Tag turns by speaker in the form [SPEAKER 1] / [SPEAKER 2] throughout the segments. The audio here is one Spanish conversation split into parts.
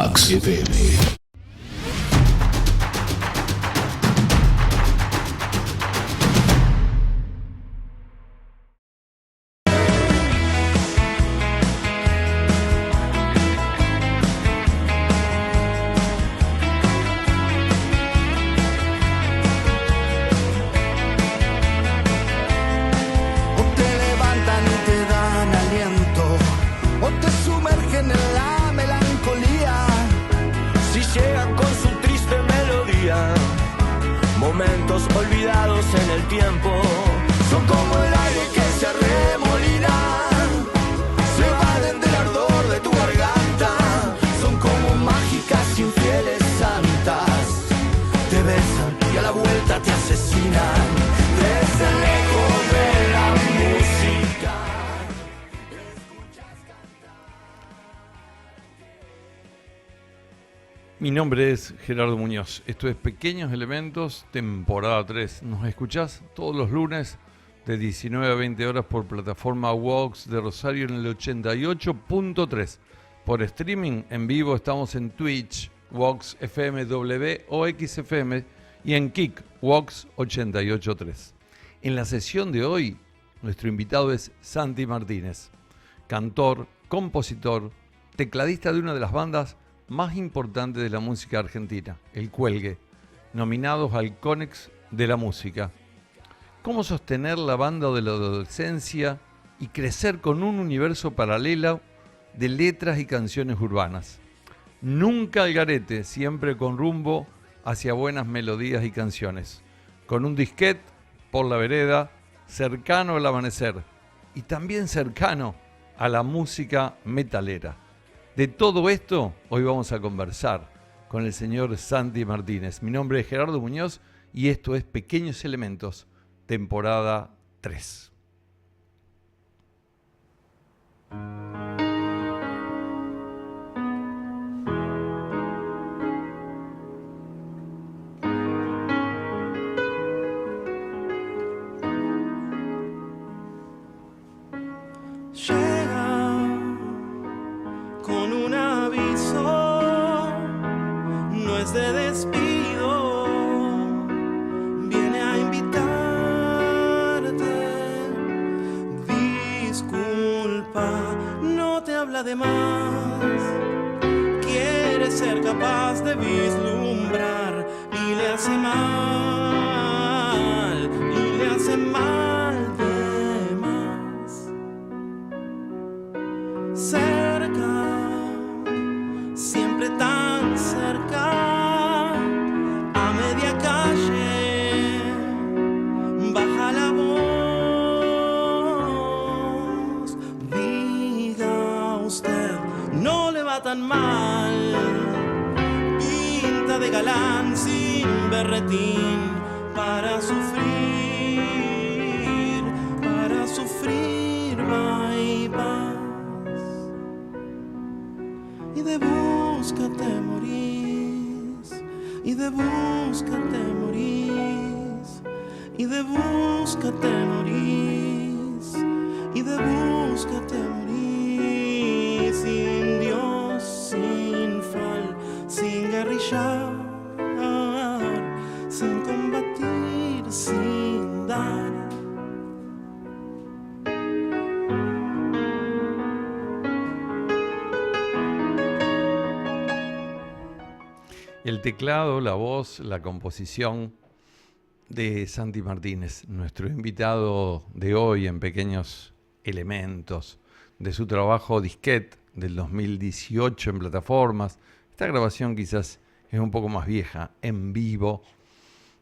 [SPEAKER 1] Wax FM.
[SPEAKER 2] Mi nombre es Gerardo Muñoz. Esto es Pequeños Elementos, temporada 3. Nos escuchás todos los lunes de 19 a 20 horas por plataforma Vox de Rosario en el 88.3. Por streaming en vivo estamos en Twitch, Vox FMW o XFM y en Kik, Vox 88.3. En la sesión de hoy, nuestro invitado es Santi Martínez, cantor, compositor, tecladista de una de las bandas más importante de la música argentina, El Cuelgue, nominados al Conex de la música. ¿Cómo sostener la banda de la adolescencia y crecer con un universo paralelo de letras y canciones urbanas? Nunca al garete, siempre con rumbo hacia buenas melodías y canciones. Con un disquete por la vereda, cercano al amanecer y también cercano a la música metalera. De todo esto, hoy vamos a conversar con el señor Santi Martínez. Mi nombre es Gerardo Muñoz y esto es Pequeños Elementos, temporada 3.
[SPEAKER 3] De despido, viene a invitarte. Disculpa, no te habla de más. Quiere ser capaz de vislumbrar y le hace mal, y le hace mal de más. Cerca, siempre tan cerca. Tan mal, pinta de galán sin berretín para sufrir vas y de búscate morís, y de búscate morís, y de búscate morís, y de búscate morís, sin Dios, sin fal, sin guerrillar, sin combatir, sin dar.
[SPEAKER 2] El teclado, la voz, la composición de Santi Martínez, nuestro invitado de hoy en Pequeños Elementos, de su trabajo Disquete del 2018 en plataformas. Esta grabación quizás es un poco más vieja, en vivo,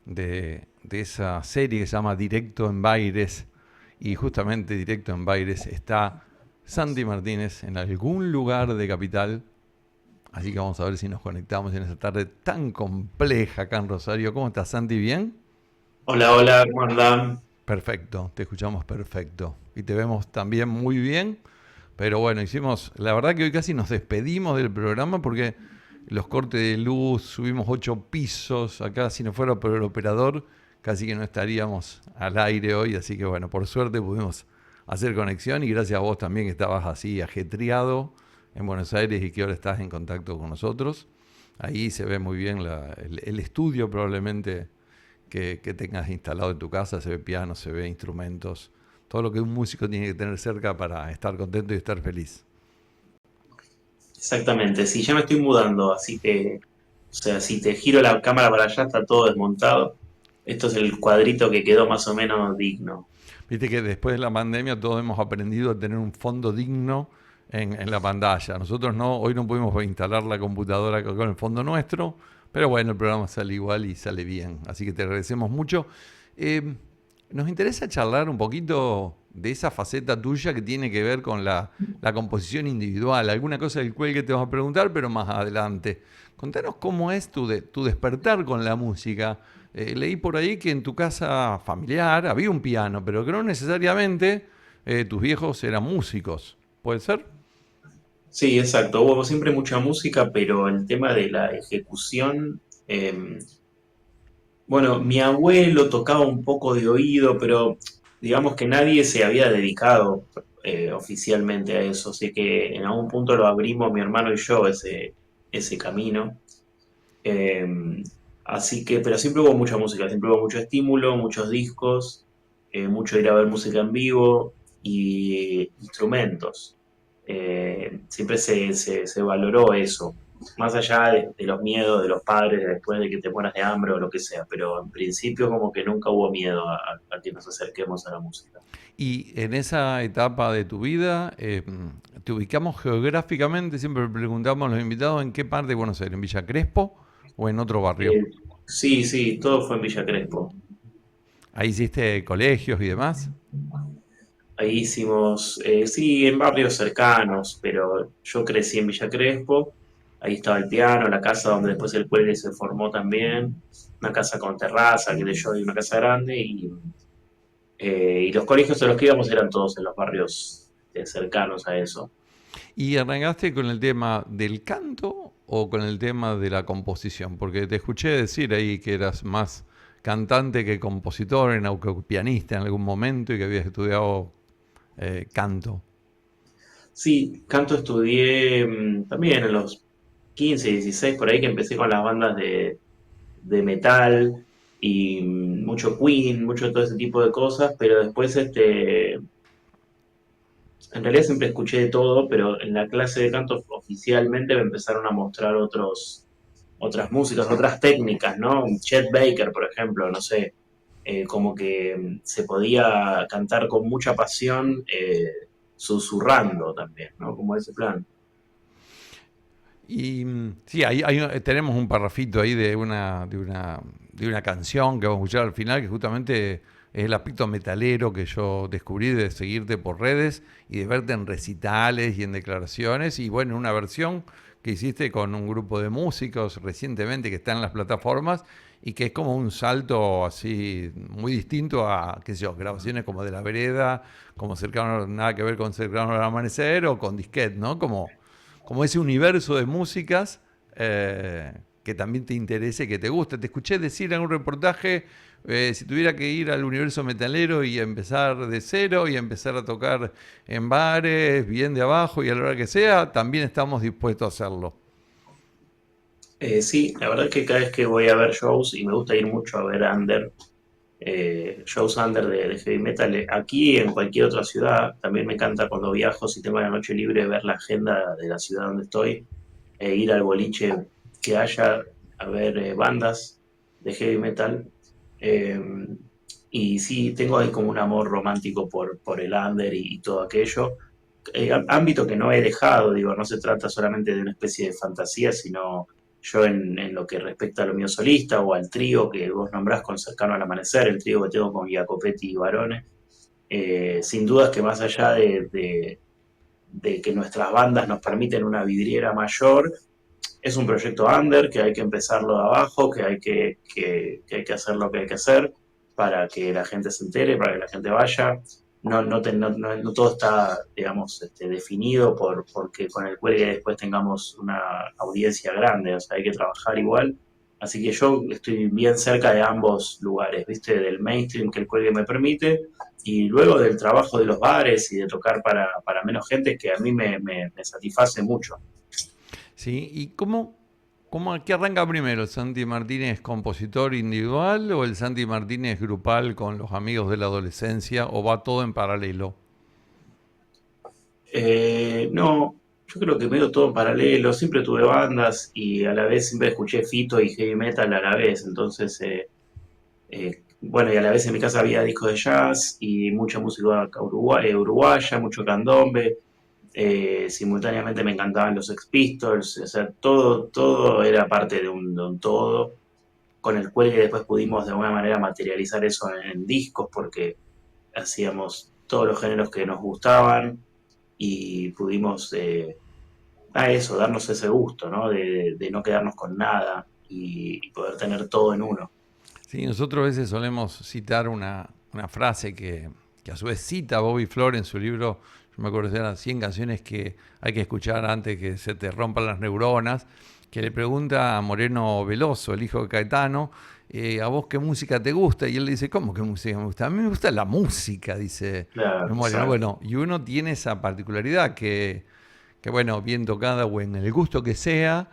[SPEAKER 2] de esa serie que se llama Directo en Baires, y justamente Directo en Baires está Santi Martínez en algún lugar de Capital. Así que vamos a ver si nos conectamos en esta tarde tan compleja acá en Rosario. ¿Cómo estás, Santi? ¿Bien?
[SPEAKER 4] Hola, ¿cómo andan?
[SPEAKER 2] Perfecto, te escuchamos perfecto. Y te vemos también muy bien. Pero bueno, la verdad que hoy casi nos despedimos del programa porque los cortes de luz, subimos 8 pisos. Acá, si no fuera por el operador, casi que no estaríamos al aire hoy. Así que bueno, por suerte pudimos hacer conexión y gracias a vos también que estabas así ajetreado. en Buenos Aires y que ahora estás en contacto con nosotros. Ahí se ve muy bien el estudio probablemente que tengas instalado en tu casa, se ve piano, se ve instrumentos, todo lo que un músico tiene que tener cerca para estar contento y estar feliz.
[SPEAKER 4] Exactamente, sí, ya me estoy mudando, así que, o sea, si te giro la cámara para allá está todo desmontado. Esto es el cuadrito que quedó más o menos digno.
[SPEAKER 2] Viste que después de la pandemia todos hemos aprendido a tener un fondo digno en la pantalla. Nosotros no, hoy no pudimos instalar la computadora con el fondo nuestro, pero bueno, el programa sale igual y sale bien. Así que te agradecemos mucho. Eh, Nos interesa charlar un poquito de esa faceta tuya que tiene que ver con la composición individual. Alguna cosa del cual que te vamos a preguntar, pero más adelante. Contanos cómo es tu despertar con la música. Leí por ahí que en tu casa familiar había un piano, pero que no necesariamente tus viejos eran músicos. ¿Puede ser?
[SPEAKER 4] Sí, exacto, hubo siempre mucha música, pero el tema de la ejecución, bueno, mi abuelo tocaba un poco de oído, pero digamos que nadie se había dedicado oficialmente a eso, así que en algún punto lo abrimos mi hermano y yo ese camino. Eh, Así que, pero siempre hubo mucha música, siempre hubo mucho estímulo, muchos discos, mucho ir a ver música en vivo y instrumentos. Siempre se valoró eso, más allá de los miedos de los padres después de que te mueras de hambre o lo que sea, pero en principio como que nunca hubo miedo a que nos acerquemos a la música.
[SPEAKER 2] Y en esa etapa de tu vida, te ubicamos geográficamente, siempre preguntamos a los invitados en qué parte de Buenos Aires, en Villa Crespo o en otro barrio.
[SPEAKER 4] Eh, sí, sí, todo fue en Villa Crespo.
[SPEAKER 2] Ahí hiciste colegios y demás.
[SPEAKER 4] Ahí hicimos, sí, en barrios cercanos, pero yo crecí en Villa Crespo, ahí estaba el piano, la casa donde después el cuelgue se formó también, una casa con terraza, que yo, y una casa grande, y los colegios a los que íbamos eran todos en los barrios cercanos a eso.
[SPEAKER 2] ¿Y arrancaste con el tema del canto o con el tema de la composición? Porque te escuché decir ahí que eras más cantante que compositor, que pianista en algún momento y que habías estudiado canto.
[SPEAKER 4] Sí, canto estudié también en los 15, 16, por ahí que empecé con las bandas de metal y mucho Queen, mucho todo ese tipo de cosas, pero después en realidad siempre escuché de todo, pero en la clase de canto oficialmente me empezaron a mostrar otras músicas, otras técnicas, ¿no? Chet Baker, por ejemplo, no sé, como que se podía cantar con mucha pasión, susurrando también, ¿no? Como ese plan.
[SPEAKER 2] Y sí, tenemos un parrafito ahí de una canción que vamos a escuchar al final, que justamente es el aspecto metalero que yo descubrí de seguirte por redes y de verte en recitales y en declaraciones. Y bueno, una versión que hiciste con un grupo de músicos recientemente que está en las plataformas y que es como un salto así muy distinto a, qué sé yo, grabaciones como de La Vereda, como cercano, nada que ver con Cercano al Amanecer o con Disquet, ¿no? Como ese universo de músicas que también te interese, que te guste. Te escuché decir en un reportaje, si tuviera que ir al universo metalero y empezar de cero y empezar a tocar en bares, bien de abajo y a la hora que sea, también estamos dispuestos a hacerlo.
[SPEAKER 4] Sí, la verdad es que cada vez que voy a ver shows, y me gusta ir mucho a ver under, shows under de heavy metal, aquí y en cualquier otra ciudad, también me encanta cuando viajo, si tengo la noche libre, ver la agenda de la ciudad donde estoy, e ir al boliche que haya a ver bandas de heavy metal. Eh, y sí, tengo ahí como un amor romántico por el under y todo aquello. Ámbito que no he dejado, digo, no se trata solamente de una especie de fantasía, sino yo en lo que respecta a lo mío solista o al trío que vos nombrás con Cercano al Amanecer, el trío que tengo con Jacopetti y Barone, sin dudas que más allá de que nuestras bandas nos permiten una vidriera mayor, es un proyecto under, que hay que empezarlo de abajo, que hay que hacer lo que hay que hacer para que la gente se entere, para que la gente vaya. No todo está, digamos, definido porque con el cuelgue después tengamos una audiencia grande, o sea, hay que trabajar igual. Así que yo estoy bien cerca de ambos lugares, ¿viste? Del mainstream que el cuelgue me permite y luego del trabajo de los bares y de tocar para menos gente que a mí me satisface mucho.
[SPEAKER 2] ¿Sí? ¿Y qué arranca primero? ¿El Santi Martínez compositor individual o el Santi Martínez grupal con los amigos de la adolescencia o va todo en paralelo?
[SPEAKER 4] No, yo creo que medio todo en paralelo, siempre tuve bandas y a la vez siempre escuché fito y heavy metal a la vez, entonces bueno, y a la vez en mi casa había discos de jazz y mucha música uruguaya, mucho candombe. Simultáneamente me encantaban los Sex Pistols, o sea, todo era parte de un todo, con el cual después pudimos de alguna manera materializar eso en discos porque hacíamos todos los géneros que nos gustaban y pudimos, eso, darnos ese gusto, ¿no? De no quedarnos con nada y poder tener todo en uno.
[SPEAKER 2] Sí, nosotros a veces solemos citar una frase que a su vez cita Bobby Flor en su libro, yo me acuerdo que eran 100 canciones que hay que escuchar antes que se te rompan las neuronas, que le pregunta a Moreno Veloso, el hijo de Caetano, ¿a vos qué música te gusta? Y él le dice, ¿cómo qué música me gusta? A mí me gusta la música, dice
[SPEAKER 4] Claro,
[SPEAKER 2] Moreno.
[SPEAKER 4] exacto.
[SPEAKER 2] Bueno, y uno tiene esa particularidad que bueno, bien tocada o en el gusto que sea,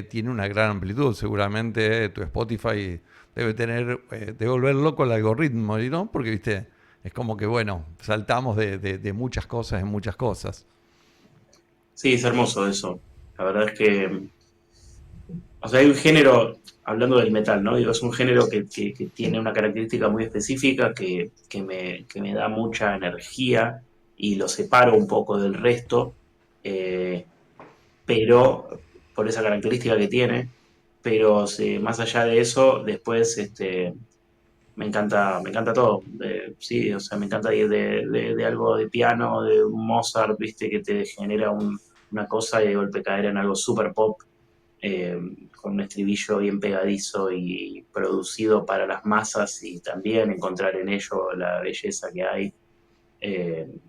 [SPEAKER 2] tiene una gran amplitud. Seguramente tu Spotify debe volver loco el algoritmo, ¿no? Porque, viste, es como que, bueno, saltamos de muchas cosas en muchas cosas.
[SPEAKER 4] Sí, es hermoso eso. La verdad es que, o sea, hay un género, hablando del metal, ¿no? Digo, es un género que tiene una característica muy específica que me da mucha energía y lo separo un poco del resto, eh, pero por esa característica que tiene, pero más allá de eso, después me encanta todo. Sí, o sea, me encanta ir de algo de piano, de un Mozart, viste, que te genera una cosa y de golpe caer en algo super pop, eh, con un estribillo bien pegadizo y producido para las masas y también encontrar en ello la belleza que hay,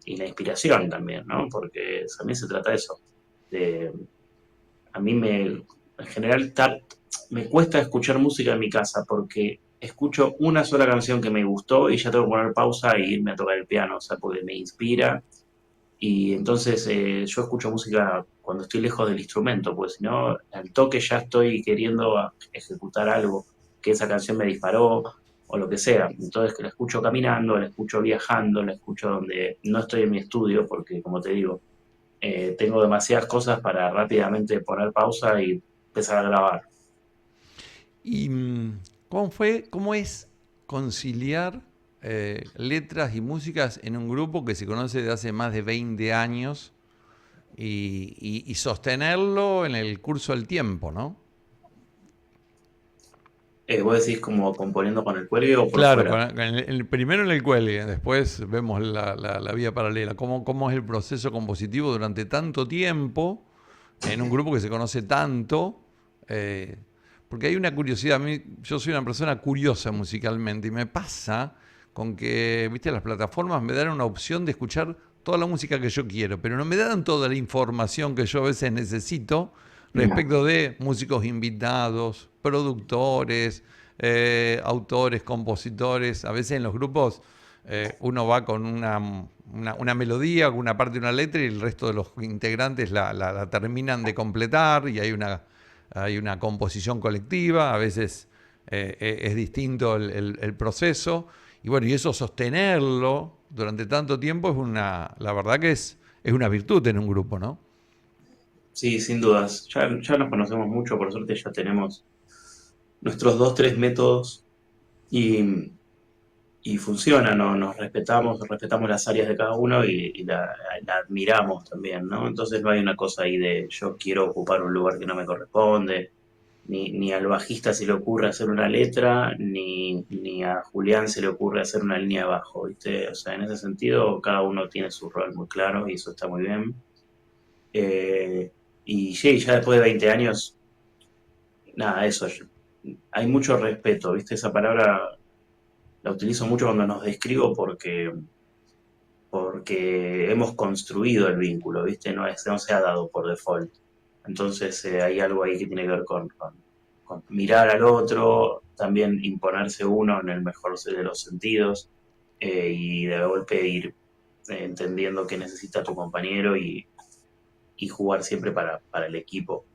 [SPEAKER 4] y la inspiración también, ¿no? Porque también se trata de eso. De, a mí en general, me cuesta escuchar música en mi casa porque escucho una sola canción que me gustó y ya tengo que poner pausa e irme a tocar el piano, o sea, porque me inspira. Y entonces yo escucho música cuando estoy lejos del instrumento, pues si no, al toque ya estoy queriendo ejecutar algo que esa canción me disparó o lo que sea. Entonces que la escucho caminando, la escucho viajando, la escucho donde no estoy en mi estudio, porque como te digo, tengo demasiadas cosas para rápidamente poner pausa y empezar a grabar.
[SPEAKER 2] ¿Y cómo es conciliar letras y músicas en un grupo que se conoce de hace más de 20 años y sostenerlo en el curso del tiempo, ¿no?
[SPEAKER 4] Vos decís como componiendo con el cuelgue o por
[SPEAKER 2] Claro,
[SPEAKER 4] fuera.
[SPEAKER 2] primero en el cuelgue, después vemos la vía paralela. ¿Cómo es el proceso compositivo durante tanto tiempo en un grupo que se conoce tanto? Eh, Porque hay una curiosidad. Yo soy una persona curiosa musicalmente y me pasa con que, viste, las plataformas me dan una opción de escuchar toda la música que yo quiero, pero no me dan toda la información que yo a veces necesito respecto de músicos invitados, productores, autores, compositores. A veces en los grupos uno va con una melodía, con una parte de una letra y el resto de los integrantes la terminan de completar y hay una composición colectiva, a veces es distinto el proceso. Y bueno, y eso sostenerlo durante tanto tiempo la verdad que es una virtud en un grupo, ¿no?
[SPEAKER 4] Sí, sin dudas. Ya nos conocemos mucho, por suerte ya tenemos nuestros dos, tres métodos y, y funciona, ¿no? Respetamos las áreas de cada uno y la admiramos también, ¿no? Entonces no hay una cosa ahí de yo quiero ocupar un lugar que no me corresponde, ni al bajista se le ocurre hacer una letra, ni a Julián se le ocurre hacer una línea de bajo, ¿viste? O sea, en ese sentido cada uno tiene su rol muy claro y eso está muy bien. Eh, y sí, ya después de 20 años, nada, eso, hay mucho respeto, ¿viste? Esa palabra la utilizo mucho cuando nos describo porque hemos construido el vínculo, ¿viste? No se ha dado por default. Entonces hay algo ahí que tiene que ver con mirar al otro, también imponerse uno en el mejor de los sentidos, y de golpe ir entendiendo qué necesita tu compañero y jugar siempre para el equipo.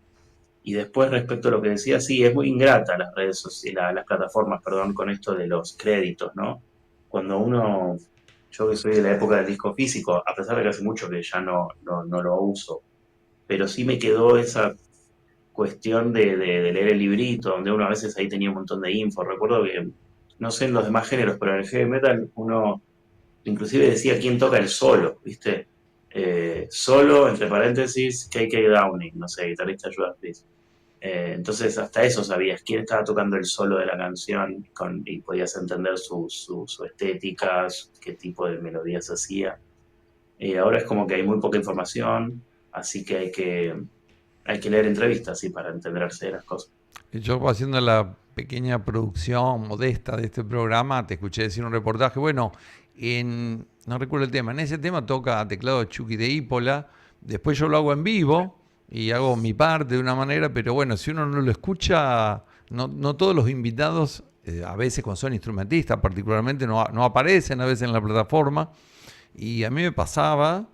[SPEAKER 4] Y después, respecto a lo que decía, sí, es muy ingrata las redes sociales, las plataformas, perdón, con esto de los créditos, ¿no? Cuando uno, yo que soy de la época del disco físico, a pesar de que hace mucho que ya no lo uso, pero sí me quedó esa cuestión de leer el librito, donde uno a veces ahí tenía un montón de info. Recuerdo que, no sé en los demás géneros, pero en el heavy metal uno inclusive decía quién toca el solo, ¿viste? Solo, entre paréntesis, K.K. Downing, no sé, guitarrista de Judas Priest. Entonces hasta eso sabías quién estaba tocando el solo de la canción y podías entender su estética, qué tipo de melodías hacía. Ahora es como que hay muy poca información, así que hay que leer entrevistas sí, para entenderse de las cosas.
[SPEAKER 2] Yo haciendo la pequeña producción modesta de este programa, te escuché decir un reportaje, bueno, no recuerdo el tema, en ese tema toca teclado Chucky de Ípola, después yo lo hago en vivo y hago mi parte de una manera, pero bueno, si uno no lo escucha, no todos los invitados, a veces cuando son instrumentistas particularmente, no aparecen a veces en la plataforma, y a mí me pasaba,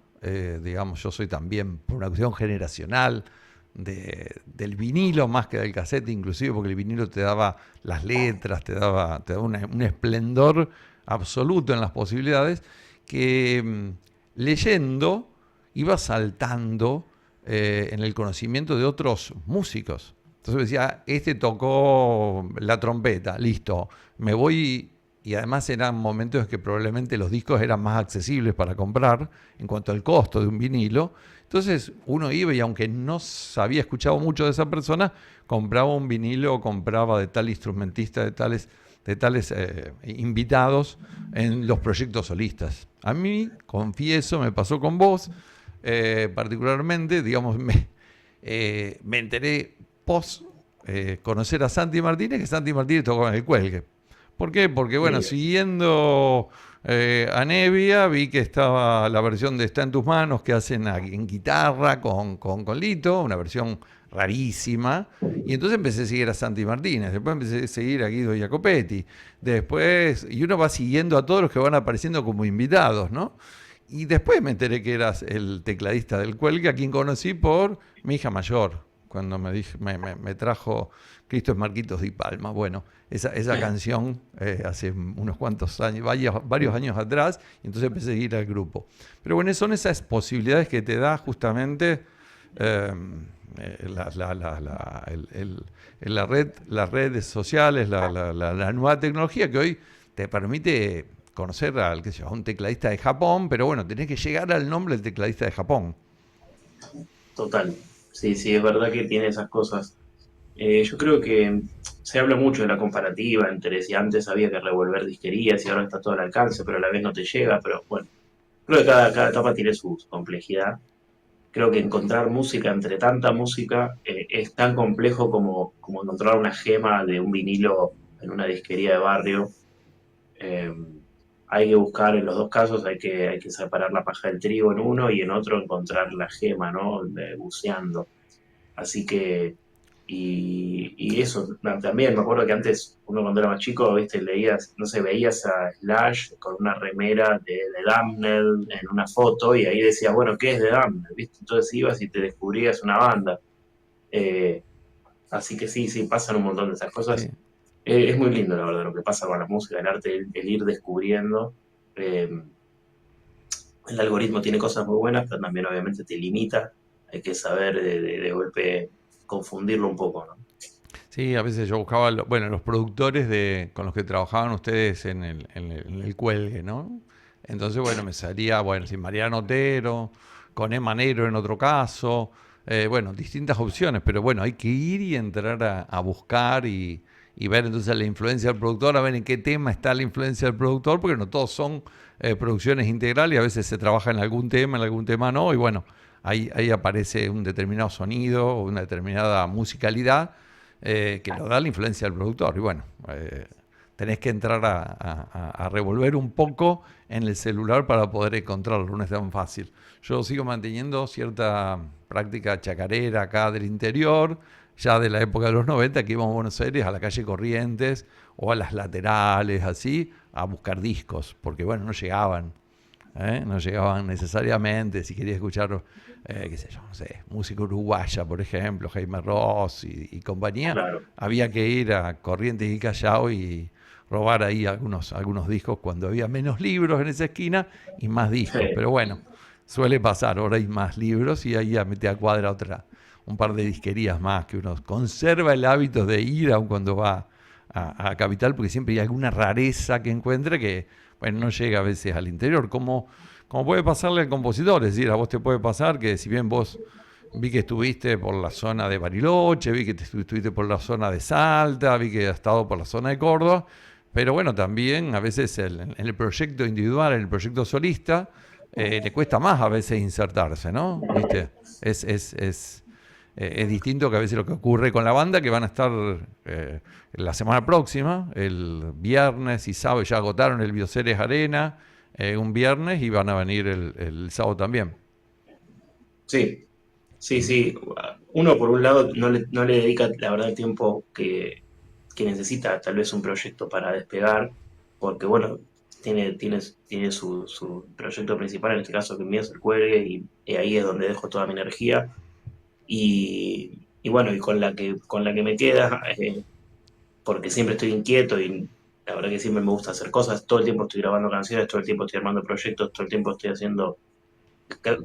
[SPEAKER 2] digamos, yo soy también por una cuestión generacional, del vinilo más que del cassette inclusive, porque el vinilo te daba las letras, te daba un esplendor absoluto en las posibilidades, que leyendo iba saltando en el conocimiento de otros músicos. Entonces decía, este tocó la trompeta, listo, me voy. Y además eran momentos en que probablemente los discos eran más accesibles para comprar en cuanto al costo de un vinilo. Entonces uno iba y aunque no había escuchado mucho de esa persona, compraba un vinilo o compraba de tal instrumentista, de tales invitados en los proyectos solistas. A mí, confieso, me pasó con vos, particularmente, digamos, me enteré post conocer a Santi Martínez, que Santi Martínez tocó en el Cuelgue. ¿Por qué? Porque, bueno,
[SPEAKER 4] Sí,
[SPEAKER 2] siguiendo a Nevia, vi que estaba la versión de Está en tus manos que hacen en guitarra con Lito, una versión rarísima. Y entonces empecé a seguir a Santi Martínez, después empecé a seguir a Guido Jacopetti. Después, y uno va siguiendo a todos los que van apareciendo como invitados, ¿no? Y después me enteré que eras el tecladista del Cuelgue, a quien conocí por mi hija mayor, cuando me trajo Cristo es Marquitos Di Palma. Bueno, esa canción hace unos cuantos años, varios años atrás, y entonces empecé a seguir al grupo. Pero bueno, son esas posibilidades que te da justamente eh, las redes sociales, la nueva tecnología que hoy te permite conocer a un tecladista de Japón, pero bueno, tenés que llegar al nombre del tecladista de Japón.
[SPEAKER 4] total. Sí, sí, es verdad que tiene esas cosas. Yo creo que se habla mucho de la comparativa entre si antes había que revolver disquerías y ahora está todo al alcance, pero a la vez no te llega. Pero bueno, creo que cada etapa tiene su complejidad. Creo que encontrar música entre tanta música es tan complejo como encontrar una gema de un vinilo en una disquería de barrio. Eh, Hay que buscar en los dos casos, hay que separar la paja del trigo en uno y en otro encontrar la gema, ¿no? Buceando. Así que, y eso también, me acuerdo que antes, uno cuando era más chico, viste, leías, no sé, veías a Slash con una remera de Damned en una foto y ahí decías, bueno, ¿qué es de Damned? ¿Viste? Entonces ibas y te descubrías una banda. Eh, Así que sí, sí, pasan un montón de esas
[SPEAKER 2] Sí.
[SPEAKER 4] cosas. Es muy lindo, la verdad, lo que pasa con la música, el arte, el ir descubriendo. Eh, el algoritmo tiene cosas muy buenas, pero también obviamente te limita. Hay que saber de golpe confundirlo un poco, ¿no?
[SPEAKER 2] Sí, a veces yo buscaba, bueno, los productores con los que trabajaban ustedes en el Cuelgue, ¿no? Entonces, bueno, me salía, bueno, sin Mariano Otero, con Emma Nero en otro caso, bueno, distintas opciones, pero bueno, hay que ir y entrar a buscar y ver entonces la influencia del productor, a ver en qué tema está la influencia del productor, porque no todos son producciones integrales, y a veces se trabaja en algún tema no, y bueno, ahí aparece un determinado sonido o una determinada musicalidad que lo da la influencia del productor. Y bueno, tenés que entrar a revolver un poco en el celular para poder encontrarlo, no es tan fácil. Yo sigo manteniendo cierta práctica chacarera acá del interior, ya de la época de los 90, que íbamos a Buenos Aires, a la calle Corrientes o a las laterales, así, a buscar discos, porque bueno, no llegaban. No llegaban necesariamente. Si quería escuchar, qué sé yo, no sé, música uruguaya, por ejemplo, Jaime Ross y compañía,
[SPEAKER 4] Claro,
[SPEAKER 2] había que ir a Corrientes y Callao y robar ahí algunos discos cuando había menos libros en esa esquina y más discos.
[SPEAKER 4] sí,
[SPEAKER 2] Pero bueno, suele pasar, ahora hay más libros y ahí ya mete a cuadra un par de disquerías más, que uno conserva el hábito de ir aun cuando va a Capital, porque siempre hay alguna rareza que encuentre que, bueno, no llega a veces al interior, como puede pasarle al compositor. Es decir, a vos te puede pasar que si bien vos vi que estuviste por la zona de Bariloche, vi que estuviste por la zona de Salta, vi que has estado por la zona de Córdoba, pero bueno, también a veces en el proyecto individual, en el proyecto solista, le cuesta más a veces insertarse, ¿no? ¿Viste? Es distinto que a veces lo que ocurre con la banda, que van a estar la semana próxima, el viernes y sábado, ya agotaron el Bioceres Arena, un viernes, y van a venir el sábado también.
[SPEAKER 4] sí, sí, sí. Uno por un lado no le dedica la verdad el tiempo que necesita tal vez un proyecto para despegar, porque bueno, tiene su proyecto principal, en este caso que mío es el cuelgue, y ahí es donde dejo toda mi energía. Y bueno, y con la que me queda, porque siempre estoy inquieto y la verdad que siempre me gusta hacer cosas, todo el tiempo estoy grabando canciones, todo el tiempo estoy armando proyectos, todo el tiempo estoy haciendo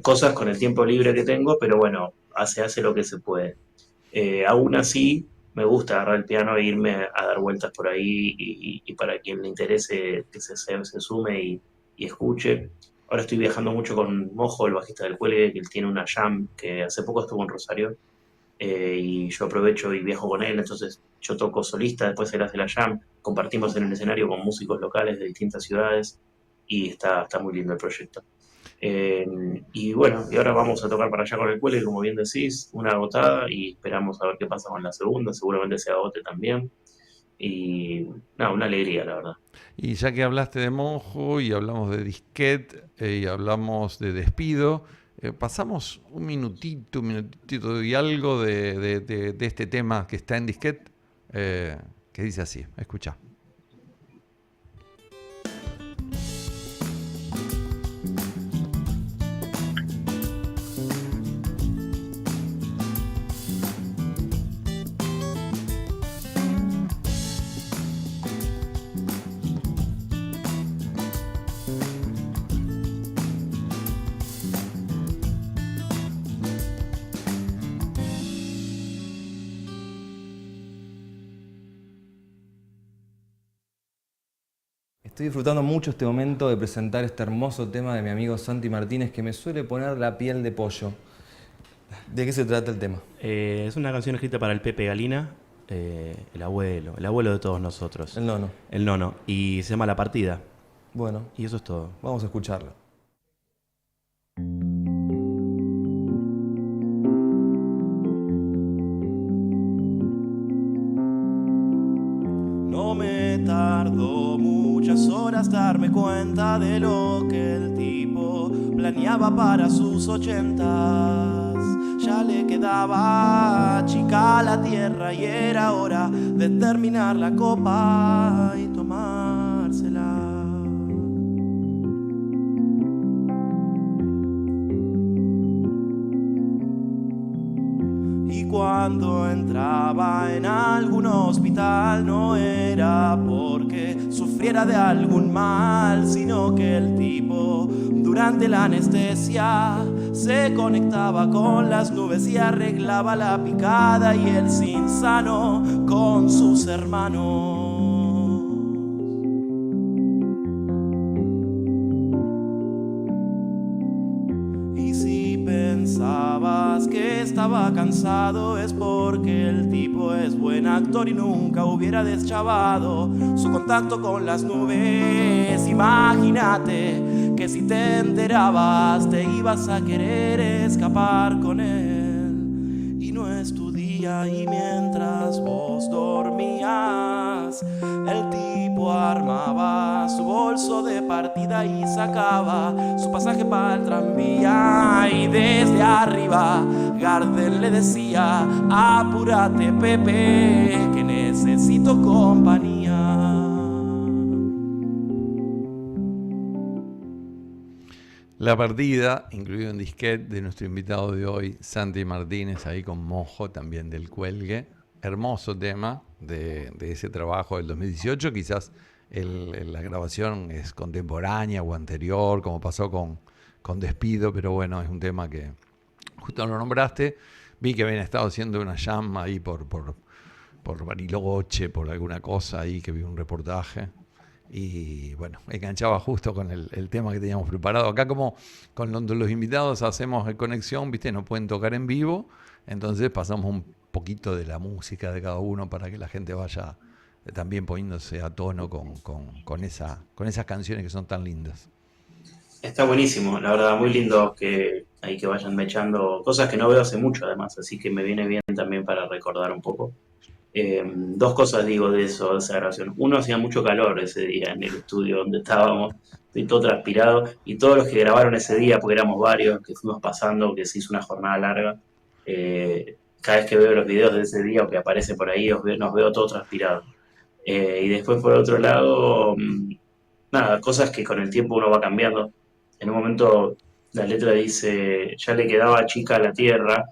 [SPEAKER 4] cosas con el tiempo libre que tengo, pero bueno, hace lo que se puede. Aún así, me gusta agarrar el piano e irme a dar vueltas por ahí y para quien le interese que se sume y escuche. Ahora estoy viajando mucho con Mojo, el bajista del Cuelgue, que él tiene una jam que hace poco estuvo en Rosario, y yo aprovecho y viajo con él, entonces yo toco solista, después él hace la jam, compartimos en el escenario con músicos locales de distintas ciudades y está muy lindo el proyecto. Eh, y bueno, y ahora vamos a tocar para allá con el Cuele, como bien decís, una agotada y esperamos a ver qué pasa con la segunda, seguramente se agote también. Y nada, una alegría, la verdad.
[SPEAKER 2] Y ya que hablaste de Monjo y hablamos de disquete y hablamos de despido, pasamos un minutito y algo de este tema que está en disquete, que dice así, escucha.
[SPEAKER 1] Estoy disfrutando mucho este momento de presentar este hermoso tema de mi amigo Santi Martínez, que me suele poner la piel de pollo. ¿De qué se trata el tema?
[SPEAKER 5] Es una canción escrita para el Pepe Galina, el abuelo de todos nosotros.
[SPEAKER 1] El nono.
[SPEAKER 5] El nono. Y se llama La Partida.
[SPEAKER 1] Bueno,
[SPEAKER 5] Y eso es todo.
[SPEAKER 1] vamos a escucharlo.
[SPEAKER 3] No me tardó muchas horas darme cuenta de lo que el tipo planeaba para sus 80. Ya le quedaba chica la tierra y era hora de terminar la copa y tomársela. Y cuando entraba en algún hospital no era porque sufriera de algún mal, sino que el tipo durante la anestesia se conectaba con las nubes y arreglaba la picada y el sin sano con sus hermanos. Y si pensabas que estaba cansado es porque el tipo es buen actor y nunca hubiera deschavado su contacto con las nubes. Imagínate que si te enterabas te ibas a querer escapar con él. Y no es tu día y mientras vos dormías el tipo armaba su bolso de partida y sacaba su pasaje para el tranvía. Y desde arriba Gardel le decía: apúrate, Pepe, que necesito compañía.
[SPEAKER 2] La partida, incluido en disquete, de nuestro invitado de hoy, Santi Martínez, ahí con Mojo, también del Cuelgue. Hermoso tema de ese trabajo del 2018. Quizás la grabación es contemporánea o anterior, como pasó con Despido, pero bueno, es un tema que justo lo nombraste. Vi que habían estado haciendo una jam ahí por Bariloche, por alguna cosa ahí, que vi un reportaje. Y bueno, enganchaba justo con el tema que teníamos preparado. Acá, como con los invitados hacemos conexión, ¿viste? No pueden tocar en vivo, entonces pasamos un poquito de la música de cada uno para que la gente vaya también poniéndose a tono con esas canciones que son tan lindas.
[SPEAKER 4] Está buenísimo, la verdad, muy lindo que vayan mechando cosas que no veo hace mucho además, así que me viene bien también para recordar un poco. Dos cosas digo de eso, de esa grabación. Uno, hacía mucho calor ese día en el estudio donde estábamos, estoy todo transpirado, y todos los que grabaron ese día, porque éramos varios, que fuimos pasando, que se hizo una jornada larga, cada vez que veo los videos de ese día o que aparece por ahí, nos veo todos transpirados. Y después, por otro lado, nada, cosas que con el tiempo uno va cambiando. En un momento la letra dice: ya le quedaba chica a la tierra,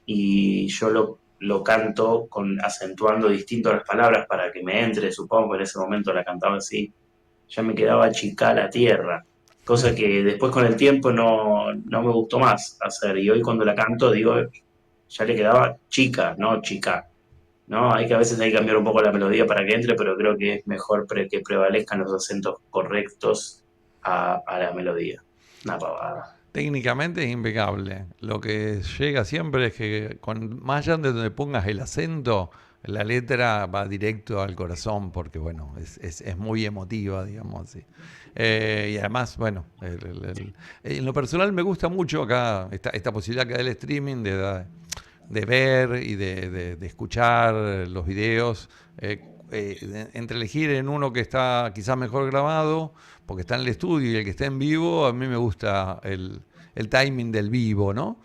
[SPEAKER 4] y yo lo canto acentuando distinto las palabras para que me entre, supongo que en ese momento la cantaba así: ya me quedaba chica la tierra, cosa que después con el tiempo no me gustó más hacer, y hoy cuando la canto digo: ya le quedaba chica, no chica, ¿no? A veces hay que cambiar un poco la melodía para que entre, pero creo que es mejor que prevalezcan los acentos correctos a la melodía. Una pavada.
[SPEAKER 2] Técnicamente es impecable. Lo que llega siempre es que más allá de donde pongas el acento, la letra va directo al corazón, porque bueno, es muy emotiva, digamos así. Y además, bueno, en lo personal me gusta mucho acá esta posibilidad que da el streaming de ver y de escuchar los videos, entre elegir en uno que está quizás mejor grabado, porque está en el estudio, y el que está en vivo. A mí me gusta el timing del vivo, ¿no?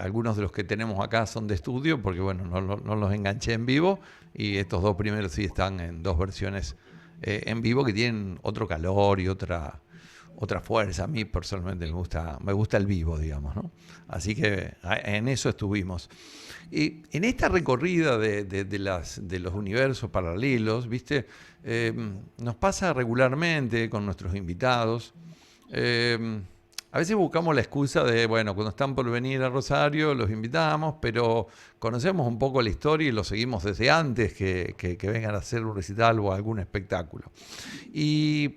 [SPEAKER 2] Algunos de los que tenemos acá son de estudio, porque bueno, no los enganché en vivo, y estos dos primeros sí están en dos versiones en vivo que tienen otro calor y otra fuerza. A mí personalmente me gusta el vivo, digamos, ¿no? Así que en eso estuvimos. Y en esta recorrida de los universos paralelos, ¿viste? Nos pasa regularmente con nuestros invitados. A veces buscamos la excusa de, bueno, cuando están por venir a Rosario los invitamos, pero conocemos un poco la historia y los seguimos desde antes que vengan a hacer un recital o algún espectáculo. Y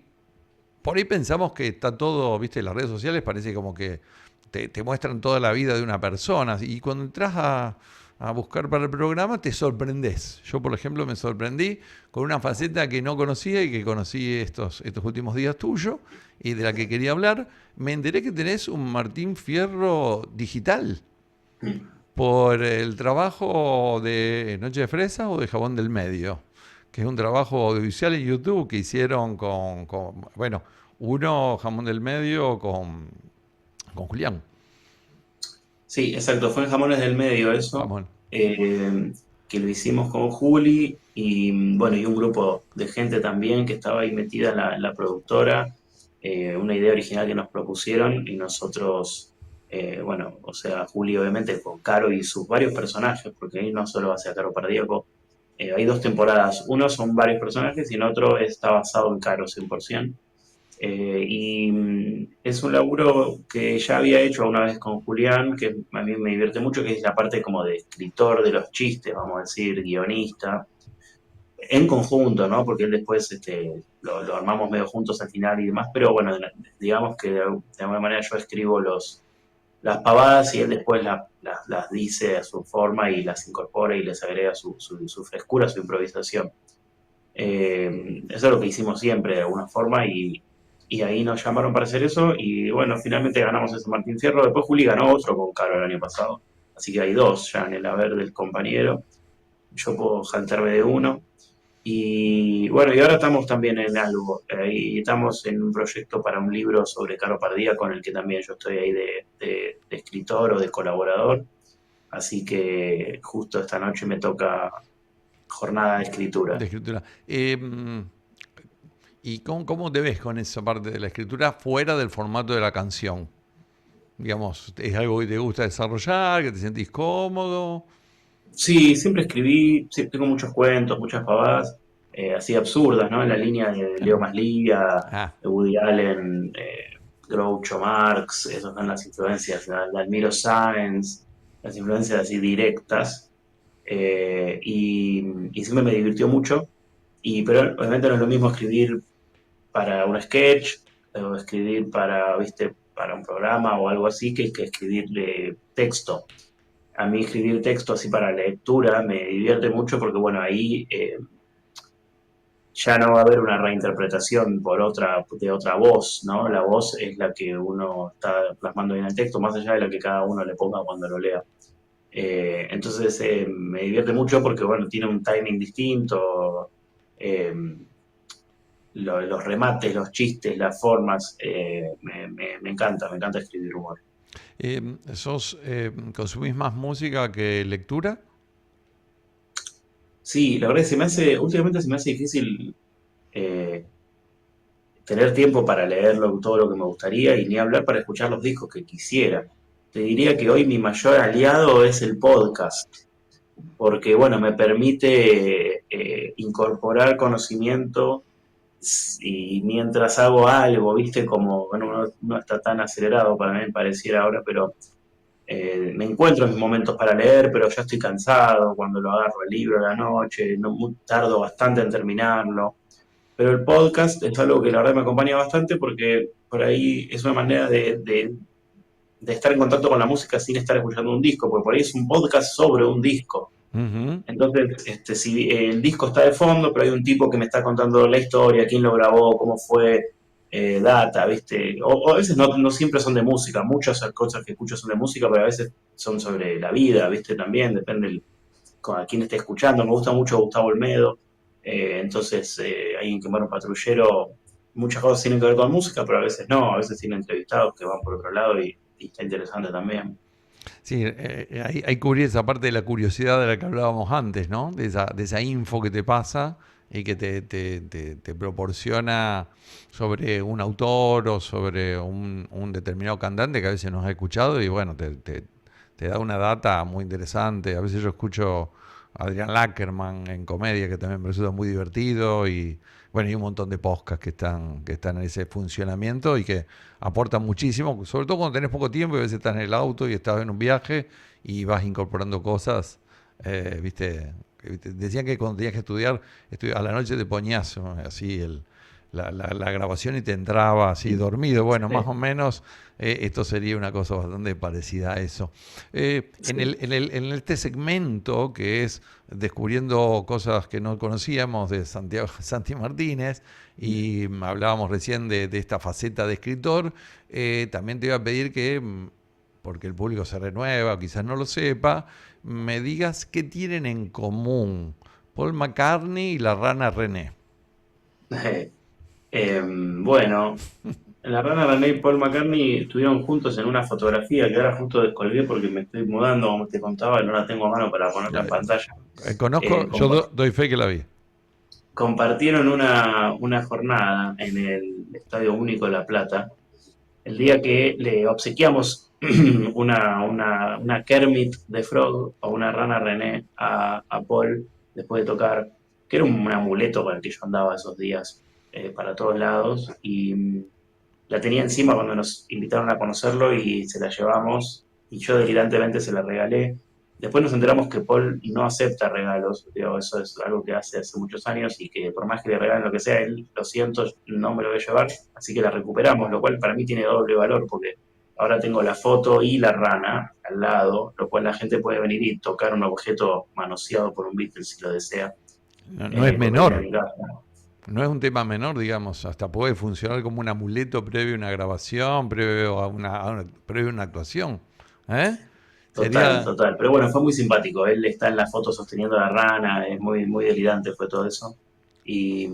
[SPEAKER 2] por ahí pensamos que está todo, viste, las redes sociales parece como que te muestran toda la vida de una persona, y cuando entras a buscar para el programa te sorprendés. Yo, por ejemplo, me sorprendí con una faceta que no conocía y que conocí estos últimos días tuyo, y de la que quería hablar. Me enteré que tenés un Martín Fierro digital por el trabajo de Noche de Fresa o de Jabón del Medio, que es un trabajo audiovisual en YouTube que hicieron bueno, uno, Jamón del Medio, con Julián.
[SPEAKER 4] Sí, exacto, fue en Jamones del Medio eso,
[SPEAKER 2] Jamón.
[SPEAKER 4] que lo hicimos con Juli y bueno, y un grupo de gente también que estaba ahí metida en la productora, una idea original que nos propusieron, y nosotros, bueno, o sea, Juli obviamente con Caro y sus varios personajes, porque ahí no solo hace a Caro Pardíaco, hay dos temporadas, uno son varios personajes y en otro está basado en Caro 100%. Es un laburo que ya había hecho una vez con Julián, que a mí me divierte mucho, que es la parte como de escritor de los chistes, vamos a decir, guionista, en conjunto, ¿no? Porque él después lo armamos medio juntos al final y demás, pero bueno, digamos que de alguna manera yo escribo las pavadas y él después las dice a su forma y las incorpora y les agrega su frescura, su improvisación. Eso es lo que hicimos siempre de alguna forma, y ahí nos llamaron para hacer eso, y bueno, finalmente ganamos ese Martín Fierro. Después Juli ganó otro con Caro el año pasado, así que hay dos ya en el haber del compañero. Yo puedo saltarme de uno. Y bueno, y ahora estamos también en algo, y estamos en un proyecto para un libro sobre Caro Pardía, con el que también yo estoy ahí de escritor o de colaborador. Así que justo esta noche me toca jornada de
[SPEAKER 2] De
[SPEAKER 4] escritura.
[SPEAKER 2] escritura. ¿Y cómo te ves con esa parte de la escritura fuera del formato de la canción? Digamos, ¿es algo que te gusta desarrollar, que te sentís cómodo?
[SPEAKER 4] Sí, siempre escribí, sí, tengo muchos cuentos, muchas pavadas, así absurdas, ¿no? En la línea de Leo Maslia,
[SPEAKER 2] Ah,
[SPEAKER 4] de Woody Allen, Groucho Marx, esas son las influencias, de Admiro Sáenz, las influencias así directas, y siempre me divirtió mucho, pero obviamente no es lo mismo escribir para un sketch o escribir para, viste, para un programa o algo así que escribirle texto. A mí escribir texto así para lectura me divierte mucho porque, bueno, ahí ya no va a haber una reinterpretación de otra voz, ¿no? La voz es la que uno está plasmando en el texto, más allá de la que cada uno le ponga cuando lo lea. Entonces me divierte mucho porque, bueno, tiene un timing distinto, eh, los remates, los chistes, las formas, me encanta escribir humor.
[SPEAKER 2] ¿Consumís más música que lectura?
[SPEAKER 4] Sí, la verdad es que últimamente se me hace difícil eh, tener tiempo para leerlo todo lo que me gustaría y ni hablar para escuchar los discos que quisiera. Te diría que hoy mi mayor aliado es el podcast, porque bueno, me permite incorporar conocimiento y mientras hago algo, viste, como bueno, uno no está tan acelerado para mí, me pareciera ahora, pero me encuentro en mis momentos para leer, pero ya estoy cansado cuando lo agarro el libro a la noche, no, tardo bastante en terminarlo. Pero el podcast es algo que la verdad me acompaña bastante porque por ahí es una manera de estar en contacto con la música sin estar escuchando un disco, porque por ahí es un podcast sobre un disco.
[SPEAKER 2] Ujú.
[SPEAKER 4] Entonces, si el disco está de fondo, pero hay un tipo que me está contando la historia, quién lo grabó, cómo fue, data, ¿viste? O a veces no siempre son de música, muchas cosas que escucho son de música, pero a veces son sobre la vida, ¿viste? También depende a quién esté escuchando. Me gusta mucho Gustavo Olmedo, entonces alguien que muere un patrullero, muchas cosas tienen que ver con música, pero a veces no, a veces tiene entrevistados que van por otro lado y está interesante también.
[SPEAKER 2] Sí, hay que cubrir esa parte de la curiosidad de la que hablábamos antes, ¿no? De esa info que te pasa y que te proporciona sobre un autor o sobre un determinado cantante que a veces no has escuchado y bueno, te da una data muy interesante. A veces yo escucho a Adrián Lackerman en comedia, que también me resulta muy divertido y bueno, hay un montón de podcasts que están en ese funcionamiento y que aportan muchísimo, sobre todo cuando tenés poco tiempo y a veces estás en el auto y estás en un viaje y vas incorporando cosas, ¿viste? Decían que cuando tenías que estudiar, a la noche te ponías así la grabación y te entraba así dormido. Bueno, más
[SPEAKER 4] Sí,
[SPEAKER 2] o menos esto sería una cosa bastante parecida a eso.
[SPEAKER 4] sí.
[SPEAKER 2] En este segmento que es descubriendo cosas que no conocíamos de Santi Martínez y hablábamos recién de esta faceta de escritor, también te iba a pedir que, porque el público se renueva, o quizás no lo sepa, me digas qué tienen en común Paul McCartney y la rana René.
[SPEAKER 4] Bueno, la Rana René y Paul McCartney estuvieron juntos en una fotografía que ahora justo descolgué porque me estoy mudando, como te contaba, y no la tengo a mano para ponerla en
[SPEAKER 2] Ya,
[SPEAKER 4] pantalla.
[SPEAKER 2] conozco,
[SPEAKER 4] Eh,
[SPEAKER 2] yo
[SPEAKER 4] compa-
[SPEAKER 2] doy fe que la vi.
[SPEAKER 4] Compartieron una jornada en el Estadio Único de La Plata, el día que le obsequiamos una Kermit de Frog o una Rana René a Paul después de tocar, que era un amuleto con el que yo andaba esos días para todos lados, y la tenía encima cuando nos invitaron a conocerlo y se la llevamos y yo delirantemente se la regalé. Después nos enteramos que Paul no acepta regalos, digo, eso es algo que hace muchos años y que por más que le regalen lo que sea, él, lo siento, no me lo voy a llevar, así que la recuperamos, lo cual para mí tiene doble valor porque ahora tengo la foto y la rana al lado, lo cual la gente puede venir y tocar un objeto manoseado por un Beatle si lo desea,
[SPEAKER 2] No, no es
[SPEAKER 4] porque viene a
[SPEAKER 2] menor,
[SPEAKER 4] mi casa.
[SPEAKER 2] no es un tema menor, digamos, hasta puede funcionar como un amuleto previo a una grabación, previo a una actuación. ¿Eh?
[SPEAKER 4] Total,
[SPEAKER 2] Sería,
[SPEAKER 4] total. Pero bueno, fue muy simpático. Él está en la foto sosteniendo a la rana, es muy, muy delirante fue todo eso. Y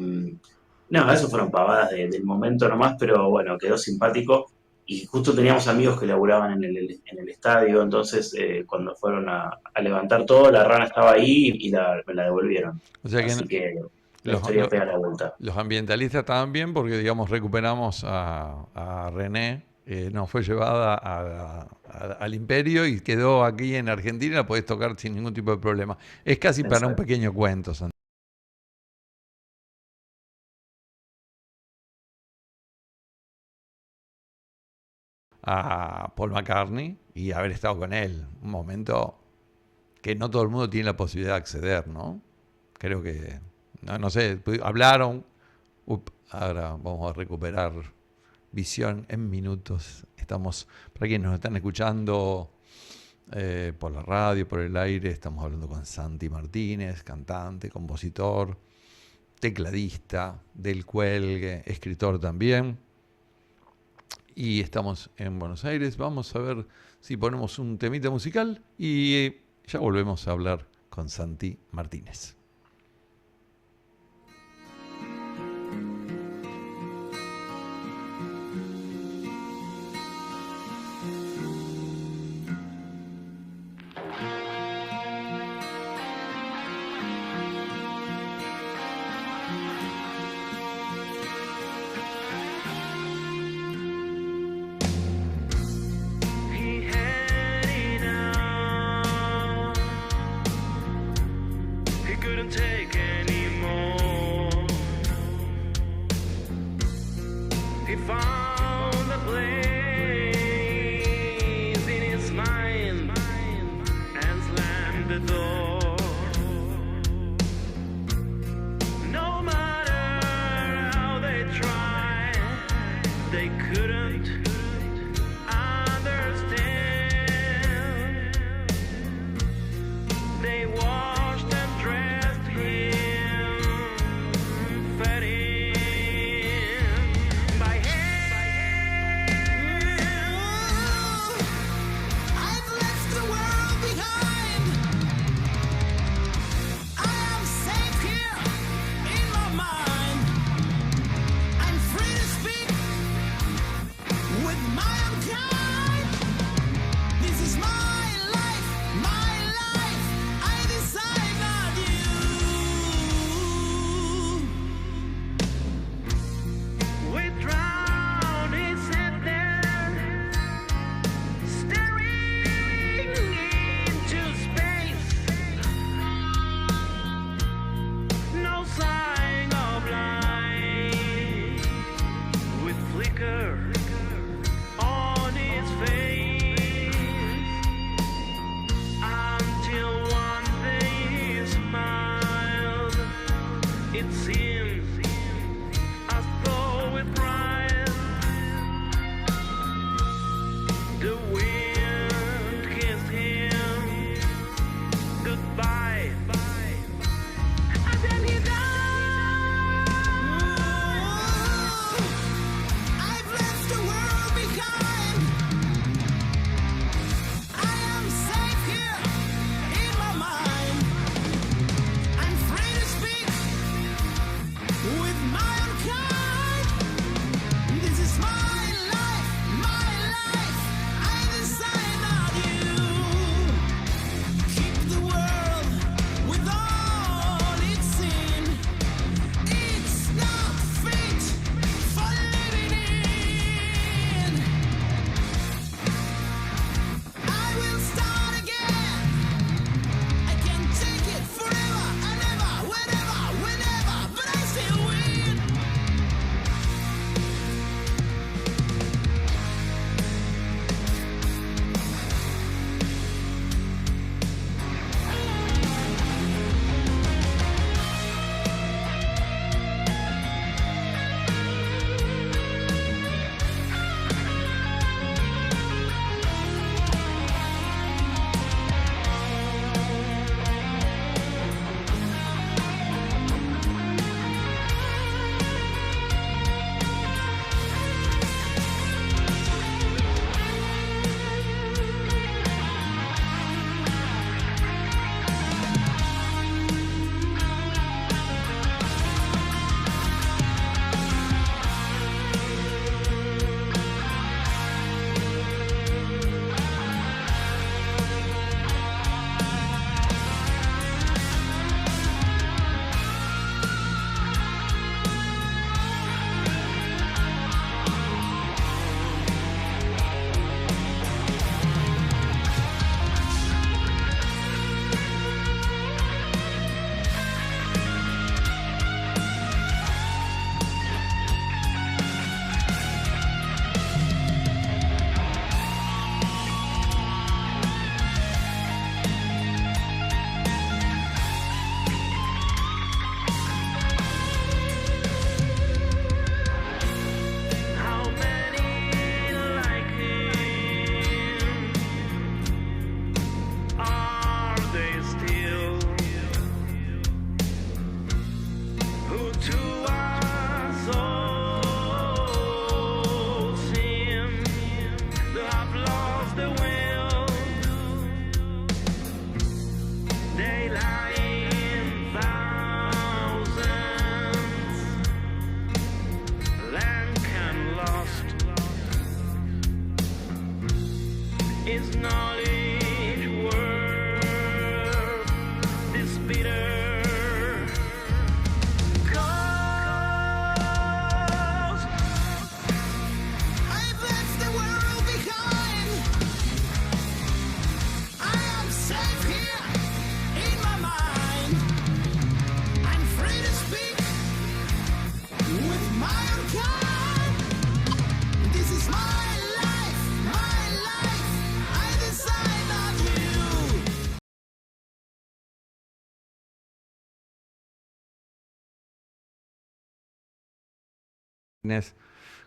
[SPEAKER 4] no, eso fueron pavadas del momento nomás, pero bueno, quedó simpático. Y justo teníamos amigos que laburaban en el estadio, entonces cuando fueron a levantar todo, la rana estaba ahí y me la devolvieron.
[SPEAKER 2] O sea que
[SPEAKER 4] Así que la
[SPEAKER 2] los,
[SPEAKER 4] historia
[SPEAKER 2] los-
[SPEAKER 4] pega la vuelta.
[SPEAKER 2] los ambientalistas estaban bien porque, digamos, recuperamos a René. No fue llevada al imperio y quedó aquí en Argentina y la podés tocar sin ningún tipo de problema. Es casi para un
[SPEAKER 4] Exacto.
[SPEAKER 2] pequeño cuento, Santiago. A Paul McCartney y haber estado con él. Un momento que no todo el mundo tiene la posibilidad de acceder, ¿no? Creo que, no sé, hablaron. Ahora vamos a recuperar visión en minutos. Estamos, para quienes nos están escuchando por la radio, por el aire, estamos hablando con Santi Martínez, cantante, compositor, tecladista del Cuelgue, escritor también. Y estamos en Buenos Aires. Vamos a ver si ponemos un temita musical y ya volvemos a hablar con Santi Martínez.
[SPEAKER 6] He had enough. He couldn't take anymore. He found a place in his mind and slammed the door. No matter how they tried, they couldn't understand. They washed and dressed him, fed him by hand.
[SPEAKER 7] I've left the world behind. I am safe here in my mind. I'm free to speak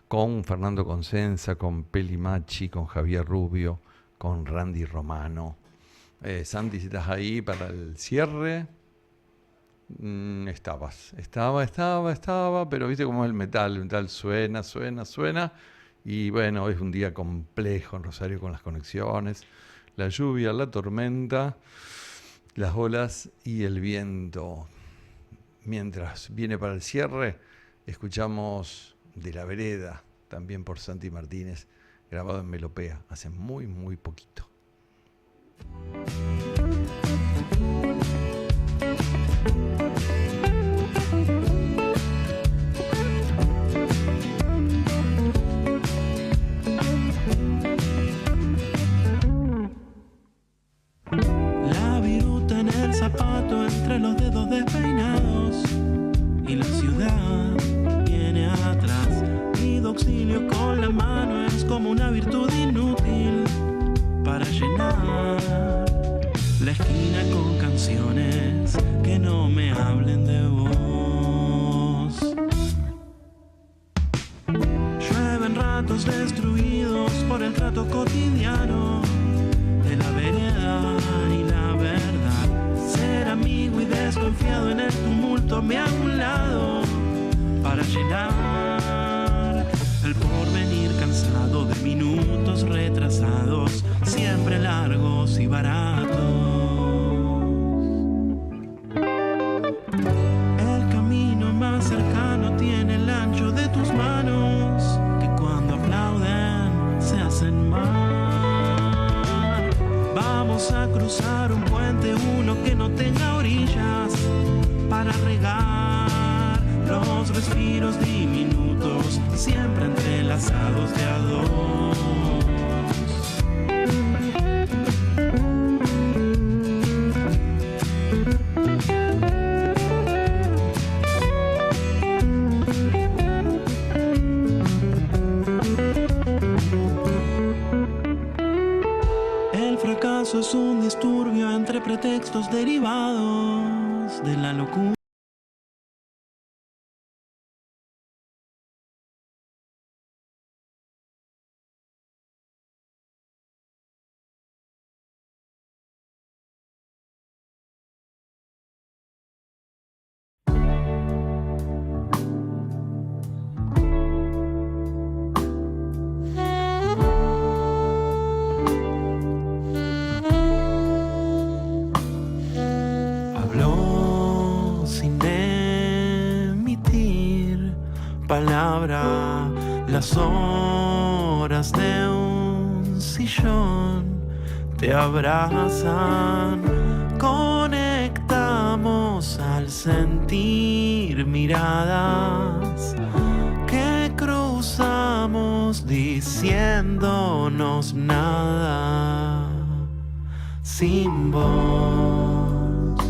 [SPEAKER 2] con Fernando Consenza, con Peli Machi, con Javier Rubio, con Randy Romano. Santi, si estás ahí para el cierre. Estaba, pero viste cómo es el metal suena. Y bueno, es un día complejo en Rosario con las conexiones, la lluvia, la tormenta, las olas y el viento. Mientras viene para el cierre, escuchamos De la Vereda, también por Santi Martínez, grabado en Melopea, hace muy, muy poquito.
[SPEAKER 3] La viruta en el zapato entre los dedos despeinados y la ciudad viene atrás. Pido auxilio con la mano, es como una virtud inútil para llenar la esquina con canciones que no me hablen de vos. Llueven ratos destruidos por el trato cotidiano de la vereda y la verdad. Ser amigo y desconfiado en el tumulto me ha un lado para llenar el porvenir cansado de minutos retrasados, siempre largos y baratos. El camino más cercano tiene el ancho de tus manos, que cuando aplauden se hacen mal. Vamos a cruzar un puente, uno que no tenga orillas, para regar los respiros diminutos, siempre entrelazados de a dos. El fracaso es un disturbio entre pretextos derivados de la locura. Habló sin emitir palabra, las horas de un sillón te abrazan, conectamos al sentir miradas que cruzamos diciéndonos nada, sin voz,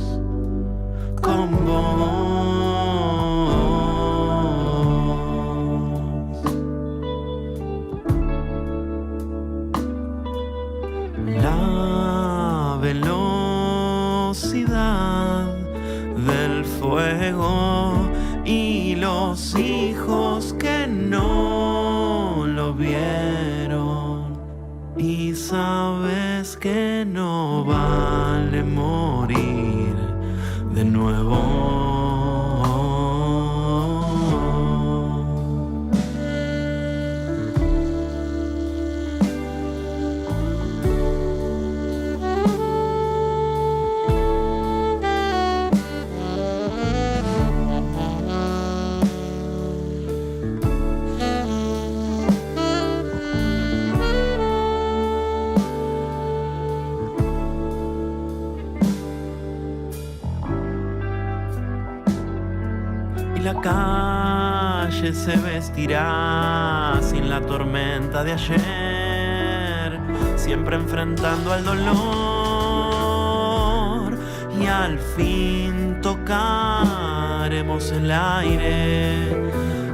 [SPEAKER 3] con voz. La velocidad del fuego y los hijos que no lo vieron, y sabes que no vale morir de nuevo. Y la calle se vestirá sin la tormenta de ayer, siempre enfrentando al dolor, y al fin tocaremos el aire,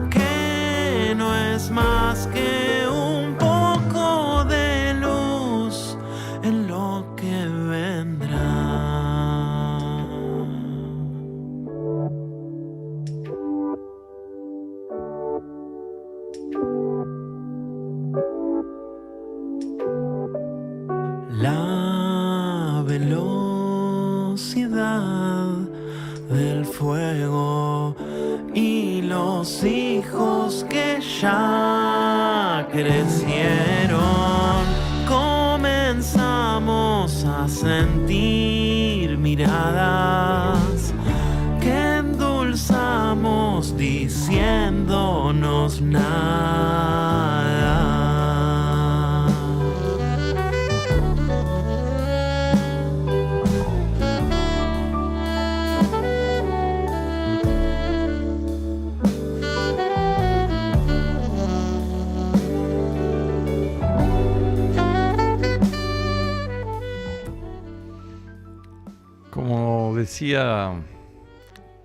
[SPEAKER 3] que no es más que un poco de luz en lo que vendrá. del fuego y los hijos que ya crecieron. Comenzamos a sentir miradas que endulzamos diciéndonos nada.
[SPEAKER 2] Como decía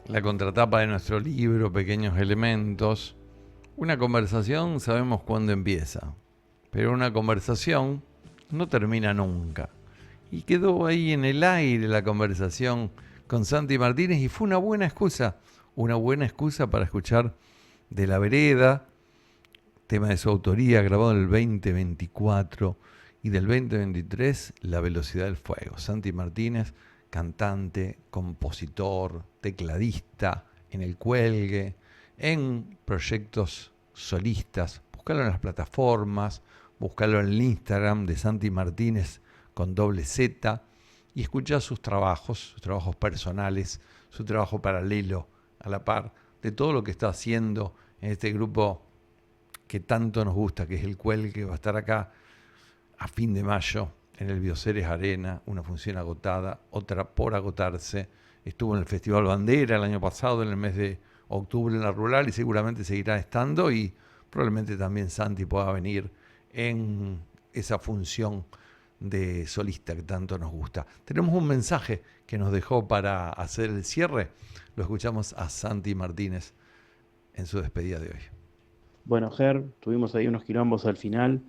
[SPEAKER 2] la contratapa de nuestro libro, Pequeños Elementos, una conversación sabemos cuándo empieza, pero una conversación no termina nunca. Y quedó ahí en el aire la conversación con Santi Martínez y fue una buena excusa para escuchar De la Vereda, tema de su autoría grabado en el 2024, y del 2023, La Velocidad del Fuego. Santi Martínez, cantante, compositor, tecladista, en El Cuelgue, en proyectos solistas. Búscalo en las plataformas, búscalo en el Instagram de Santi Martínez con doble Z y escucha sus trabajos personales, su trabajo paralelo a la par de todo lo que está haciendo en este grupo que tanto nos gusta, que es El Cuelgue, que va a estar acá a fin de mayo en el Bioceres Arena, una función agotada, otra por agotarse. Estuvo en el Festival Bandera el año pasado, en el mes de octubre en la Rural, y seguramente seguirá estando, y probablemente también Santi pueda venir en esa función de solista que tanto nos gusta. Tenemos un mensaje que nos dejó para hacer el cierre. Lo escuchamos a Santi Martínez en su despedida de hoy.
[SPEAKER 5] Bueno, Ger, tuvimos ahí unos quilombos al final,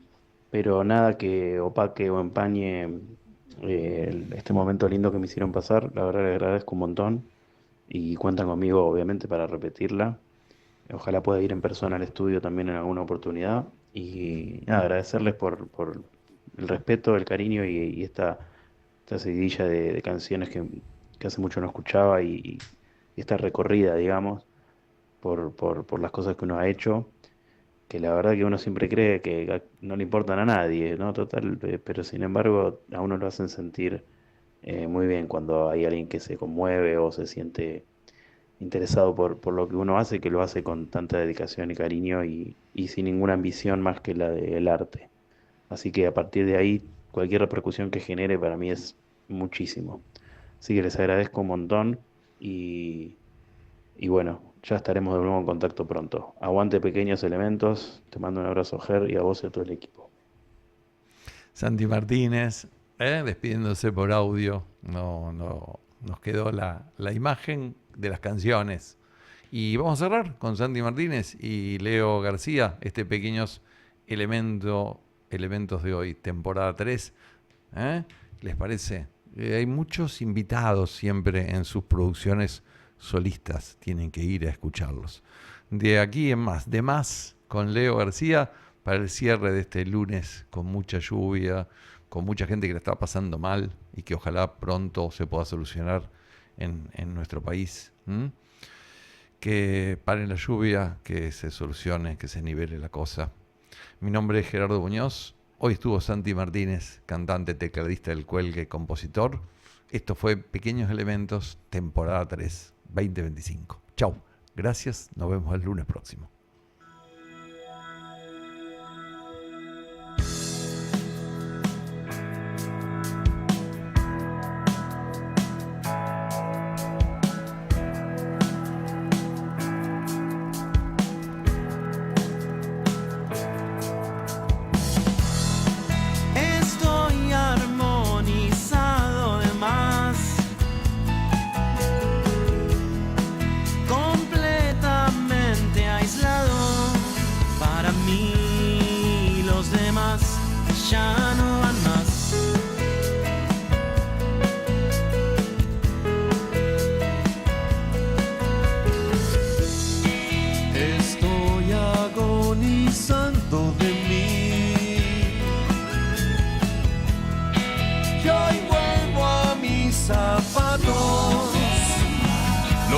[SPEAKER 5] pero nada que opaque o empañe este momento lindo que me hicieron pasar. La verdad le agradezco un montón y cuentan conmigo obviamente para repetirla. Ojalá pueda ir en persona al estudio también en alguna oportunidad y nada, agradecerles por el respeto, el cariño y esta seguidilla de canciones que hace mucho no escuchaba y esta recorrida, digamos, por las cosas que uno ha hecho, que la verdad que uno siempre cree que no le importan a nadie, ¿no? Total, pero sin embargo a uno lo hacen sentir muy bien cuando hay alguien que se conmueve o se siente interesado por lo que uno hace, que lo hace con tanta dedicación y cariño y sin ninguna ambición más que la del arte. Así que a partir de ahí, cualquier repercusión que genere para mí es muchísimo. Así que les agradezco un montón y bueno, ya estaremos de nuevo en contacto pronto. Aguante Pequeños Elementos, te mando un abrazo, Ger, y a vos y a todo el equipo.
[SPEAKER 2] Santi Martínez, despidiéndose por audio, no nos quedó la imagen de las canciones. Y vamos a cerrar con Santi Martínez y Leo García, este Pequeños Elementos de hoy, temporada 3. ¿Les parece? Hay muchos invitados siempre en sus producciones solistas, tienen que ir a escucharlos. De aquí en más, de más con Leo García para el cierre de este lunes con mucha lluvia, con mucha gente que la está pasando mal y que ojalá pronto se pueda solucionar en nuestro país. Que paren la lluvia, que se solucione, que se nivele la cosa. Mi nombre es Gerardo Muñoz. Hoy estuvo Santi Martínez, cantante, tecladista del Cuelgue, compositor. Esto fue Pequeños Elementos, temporada 3, 2025. Chau, gracias, nos vemos el lunes próximo.
[SPEAKER 3] Estoy armonizado de más, completamente aislado.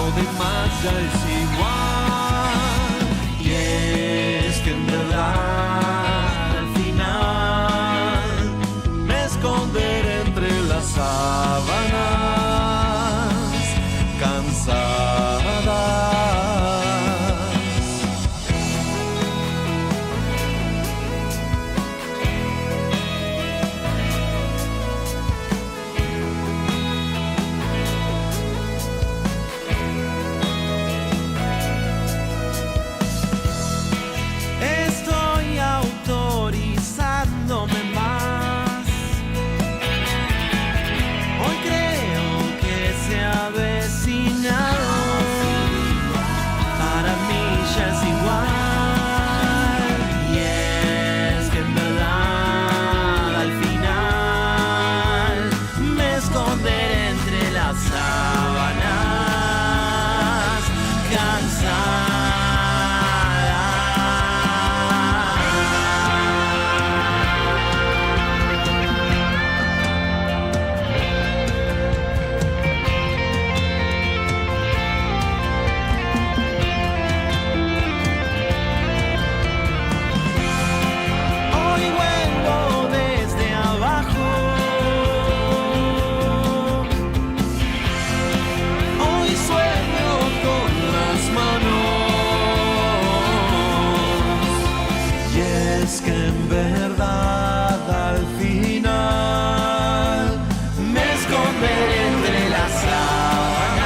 [SPEAKER 8] lo demás ya es igual. Y es que en verdad al final me esconderé entre las sábanas cansadas.
[SPEAKER 3] Estoy autorizándome más. Hoy creo que se ha avecinado. Para mí ya es igual. Y es que en verdad al final me esconderé entre las sábanas cansadas. Hoy vuelvo desde abajo. Hoy sueño con las manos.
[SPEAKER 8] Y es que en verdad al final
[SPEAKER 3] Me esconderé entre las sábanas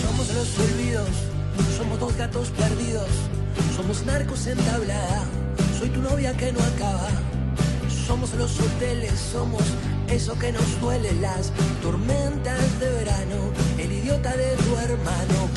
[SPEAKER 9] Somos los olvidos, somos dos gatos perdidos, somos narcos en tablada, soy tu novia que no acaba. Somos los hoteles, somos eso que nos duele, las tormentas de verano, el idiota de tu hermano.